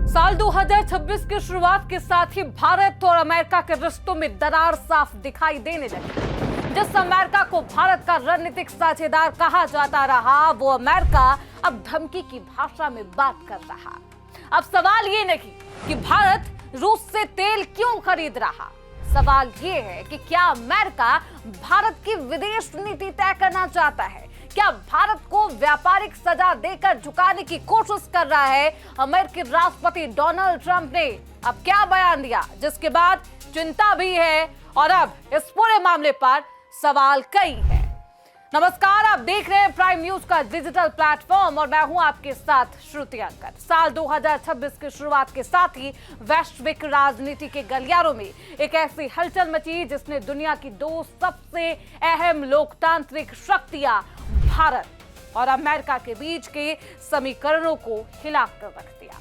साल 2026 की शुरुआत के साथ ही भारत और अमेरिका के रिश्तों में दरार साफ दिखाई देने लगी। जिस अमेरिका को भारत का रणनीतिक साझेदार कहा जाता रहा, वो अमेरिका अब धमकी की भाषा में बात कर रहा। अब सवाल ये नहीं कि भारत रूस से तेल क्यों खरीद रहा, सवाल ये है कि क्या अमेरिका भारत की विदेश नीति तय करना चाहता है? क्या भारत को व्यापारिक सजा देकर झुकाने की कोशिश कर रहा है? अमेरिकी राष्ट्रपति डोनाल्ड ट्रंप ने अब क्या बयान दिया, जिसके बाद चिंता भी है और अब इस पूरे मामले पर सवाल कई है। नमस्कार, आप देख रहे हैं प्राइम न्यूज का डिजिटल प्लेटफॉर्म और मैं हूं आपके साथ श्रुति अंकर। साल 2026 की शुरुआत के साथ ही वैश्विक राजनीति के गलियारों में एक ऐसी हलचल मची जिसने दुनिया की दो सबसे अहम लोकतांत्रिक शक्तियां भारत और अमेरिका के बीच के समीकरणों को हिलाकर रख दिया।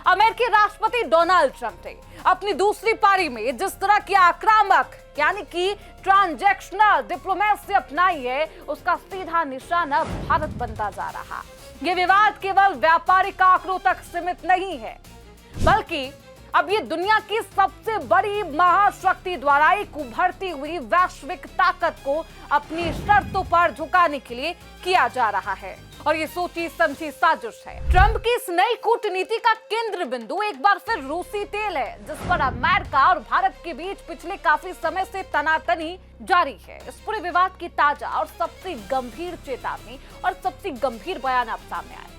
अमेरिकी राष्ट्रपति डोनाल्ड ट्रंप ने अपनी दूसरी पारी में जिस तरह की आक्रामक यानी कि ट्रांजैक्शनल डिप्लोमेसी अपनाई है, उसका सीधा निशाना भारत बनता जा रहा। ये विवाद केवल व्यापारिक आंकड़ों तक सीमित नहीं है, बल्कि अब ये दुनिया की सबसे बड़ी महाशक्ति द्वारा एक उभरती हुई वैश्विक ताकत को अपनी शर्तों पर झुकाने के लिए किया जा रहा है और ये सोची समझी साजिश है। ट्रंप की इस नई कूटनीति का केंद्र बिंदु एक बार फिर रूसी तेल है, जिस पर अमेरिका और भारत के बीच पिछले काफी समय से तनातनी जारी है। इस पूरे विवाद की ताजा और सबसे गंभीर चेतावनी और सबसे गंभीर बयान अब सामने आए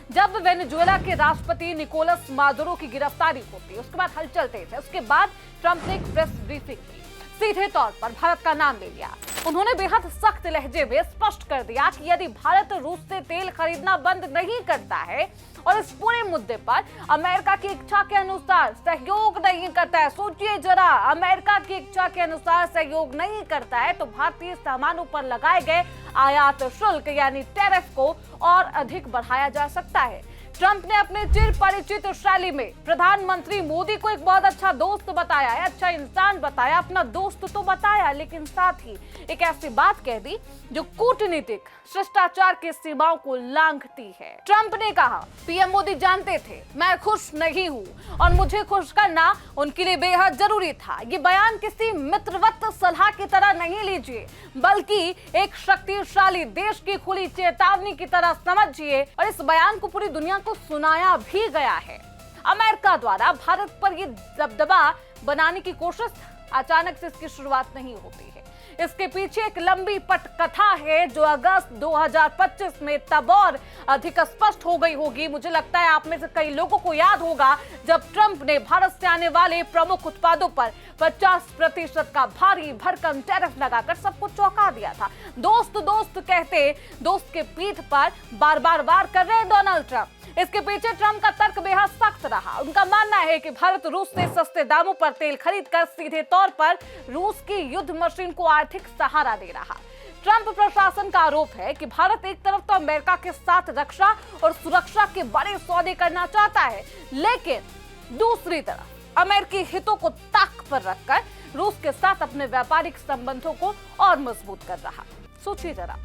जब वेनेजुएला के राष्ट्रपति निकोलस मादुरो की गिरफ्तारी होती है। उसके बाद हलचल तेज है। उसके बाद ट्रंप ने एक प्रेस ब्रीफिंग की, सीधे तौर पर भारत का नाम ले लिया। उन्होंने बेहद सख्त लहजे में स्पष्ट कर दिया कि यदि भारत रूस से तेल खरीदना बंद नहीं करता है और इस पूरे मुद्दे पर अमेरिका की इच्छा के अनुसार सहयोग नहीं करता है, सोचिए जरा, अमेरिका की इच्छा के अनुसार सहयोग नहीं करता है तो भारतीय सामानों पर लगाए गए आयात शुल्क यानी टैरिफ को और अधिक बढ़ाया जा सकता है। ट्रंप ने अपने चिर परिचित शैली में प्रधानमंत्री मोदी को एक बहुत अच्छा दोस्त बताया है, अच्छा इंसान बताया, अपना दोस्त तो बताया, लेकिन साथ ही एक ऐसी बात कह दी जो कूटनीतिक शिष्टाचार की सीमाओं को लांघती है। ट्रंप ने कहा, पीएम मोदी जानते थे मैं खुश नहीं हूं और मुझे खुश करना उनके लिए बेहद जरूरी था। ये बयान किसी मित्रवत सलाह की तरह नहीं लीजिए, बल्कि एक शक्तिशाली देश की खुली चेतावनी की तरह समझिए। और इस बयान को पूरी दुनिया को सुनाया भी गया है। अमेरिका द्वारा भारत पर यह दबदबा बनाने की कोशिश अचानक से इसकी शुरुआत नहीं होती है। इसके पीछे एक लंबी पटकथा है जो अगस्त 2025 में तब और अधिक स्पष्ट हो गई होगी। मुझे लगता है आप में से कई लोगों को याद होगा जब ट्रंप ने भारत से आने वाले प्रमुख उत्पादों पर 50% का भारी भरकम टैरिफ लगाकर सबको चौंका दिया था। दोस्त दोस्त कहते दोस्त के पीठ पर बार बार वार कर रहे हैं डोनाल्ड ट्रंप। इसके पीछे ट्रंप का तर्क बेहद सख्त रहा। उनका मानना है कि भारत रूस से सस्ते दामों पर तेल खरीदकर सीधे तौर पर रूस की युद्ध मशीन को आर्थिक सहारा दे रहा। ट्रंप प्रशासन का आरोप है कि भारत एक तरफ तो अमेरिका के साथ रक्षा और सुरक्षा के बड़े सौदे करना चाहता है, लेकिन दूसरी तरफ अमेरिकी हितों को ताक पर रखकर रूस के साथ अपने व्यापारिक संबंधों को और मजबूत कर रहा। सोचिए जरा,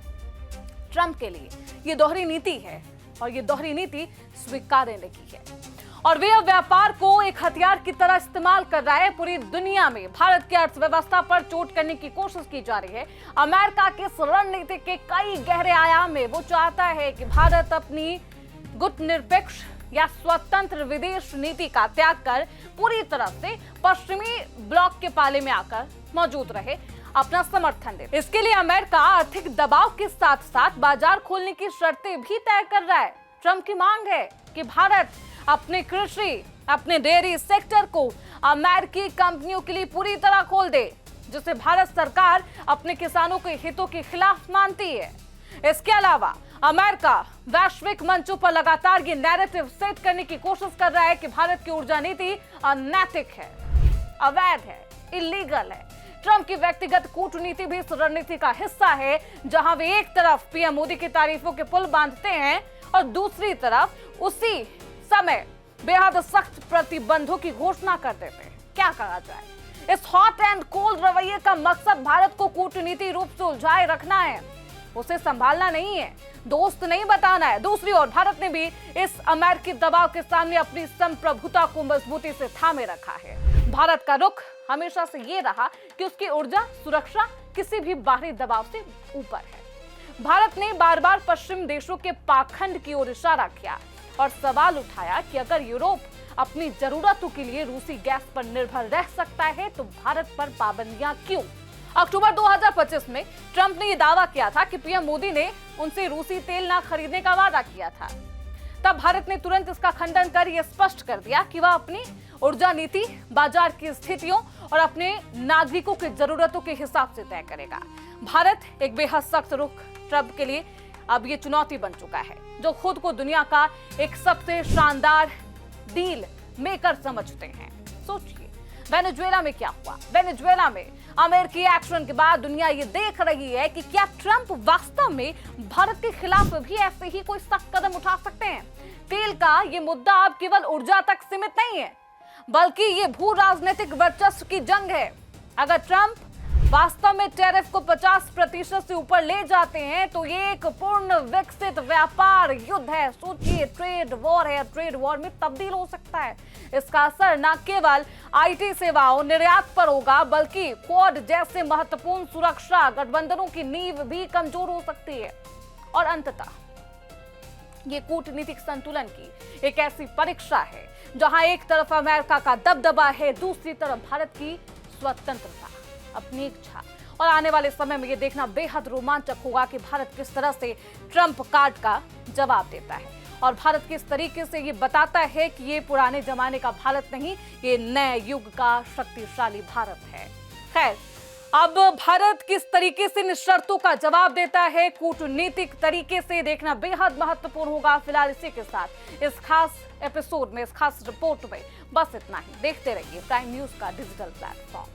ट्रंप के लिए ये दोहरी नीति है और ये दोहरी नीति स्वीकार्य नहीं है और वे अब व्यापार को एक हथियार की तरह इस्तेमाल कर रहा है। पूरी दुनिया में भारत की अर्थव्यवस्था पर चोट करने की कोशिश की जा रही है। अमेरिका के रणनीति के कई गहरे आयाम में वो चाहता है कि भारत अपनी गुटनिरपेक्ष या स्वतंत्र विदेश नीति का त्याग कर पूरी तरह से पश्चिमी ब्लॉक के पाले में आकर मौजूद रहे, अपना समर्थन दे। इसके लिए अमेरिका आर्थिक दबाव के साथ साथ बाजार खोलने की शर्तें भी तय कर रहा है। ट्रंप की मांग है कि भारत अपने कृषि, अपने डेयरी सेक्टर को अमेरिकी कंपनियों के लिए पूरी तरह खोल दे, जिसे भारत सरकार अपने किसानों के हितों के खिलाफ मानती है। इसके अलावा अमेरिका वैश्विक मंचों पर लगातार ये नैरेटिव सेट करने की कोशिश कर रहा है कि भारत की ऊर्जा नीति अनैतिक है, अवैध है, इलीगल है। ट्रंप की व्यक्तिगत कूटनीति भी इस रणनीति का हिस्सा है, जहां वे एक तरफ पीएम मोदी की तारीफों के पुल बांधते हैं और दूसरी तरफ उसी समय बेहद सख्त प्रतिबंधों की घोषणा कर देते हैं। क्या कहा जाए, इस हॉट एंड कोल्ड रवैये का मकसद भारत को कूटनीति रूप से उलझाए रखना है। उसे संभालना नहीं है, दोस्त नहीं बताना है। दूसरी ओर भारत ने भी इस अमेरिकी दबाव के सामने अपनी संप्रभुता को मजबूती से थामे रखा है। भारत का रुख हमेशा से ये रहा कि उसकी ऊर्जा सुरक्षा किसी भी बाहरी दबाव से ऊपर है। भारत ने बार बार पश्चिम देशों के पाखंड की ओर इशारा किया और सवाल उठाया कि अगर यूरोप अपनी जरूरतों के लिए रूसी गैस पर निर्भर रह सकता है तो भारत पर पाबंदियां क्यों? अक्टूबर 2025 में ट्रंप ने यह दावा किया था कि पीएम मोदी ने उनसे रूसी तेल न खरीदने का वादा किया था। तब भारत ने तुरंत इसका खंडन कर यह स्पष्ट कर दिया कि वह अपनी ऊर्जा नीति बाजार की स्थितियों और अपने नागरिकों की जरूरतों के हिसाब से तय करेगा। भारत एक बेहद सख्त रुख ट्रंप के लिए अब ये चुनौती बन चुका है, जो खुद को दुनिया का एक सबसे शानदार डील मेकर समझते हैं। सोचिए वेनेजुएला में क्या हुआ। वेनेजुएला में अमेरिकी एक्शन के बाद दुनिया ये देख रही है कि क्या ट्रंप वास्तव में भारत के खिलाफ भी ऐसे ही कोई सख्त कदम उठा सकते हैं। तेल का ये मुद्दा अब केवल ऊर्जा तक सीमित नहीं है, बल्कि ये भू राजनीतिक वर्चस्व की जंग है। अगर ट्रंप वास्तव में टैरिफ को 50% से ऊपर ले जाते हैं तो ये एक पूर्ण विकसित व्यापार युद्ध है। सोचिए, ट्रेड वॉर है, ट्रेड वॉर में तब्दील हो सकता है। इसका असर न केवल आईटी सेवाओं निर्यात पर होगा, बल्कि क्वाड जैसे महत्वपूर्ण सुरक्षा गठबंधनों की नींव भी कमजोर हो सकती है। और अंततः ये कूटनीतिक संतुलन की एक ऐसी परीक्षा है जहां एक तरफ अमेरिका का दबदबा है, दूसरी तरफ भारत की स्वतंत्रता, अपनी इच्छा। और आने वाले समय में ये देखना बेहद रोमांचक होगा कि भारत किस तरह से ट्रंप कार्ड का जवाब देता है और भारत किस तरीके से ये बताता है कि ये पुराने जमाने का भारत नहीं, ये नए युग का शक्तिशाली भारत है। खैर, अब भारत किस तरीके से इन शर्तों का जवाब देता है कूटनीतिक तरीके से, देखना बेहद महत्वपूर्ण होगा। फिलहाल इसी के साथ इस खास एपिसोड में, इस खास रिपोर्ट में बस इतना ही। देखते रहिए प्राइम न्यूज का डिजिटल प्लेटफॉर्म।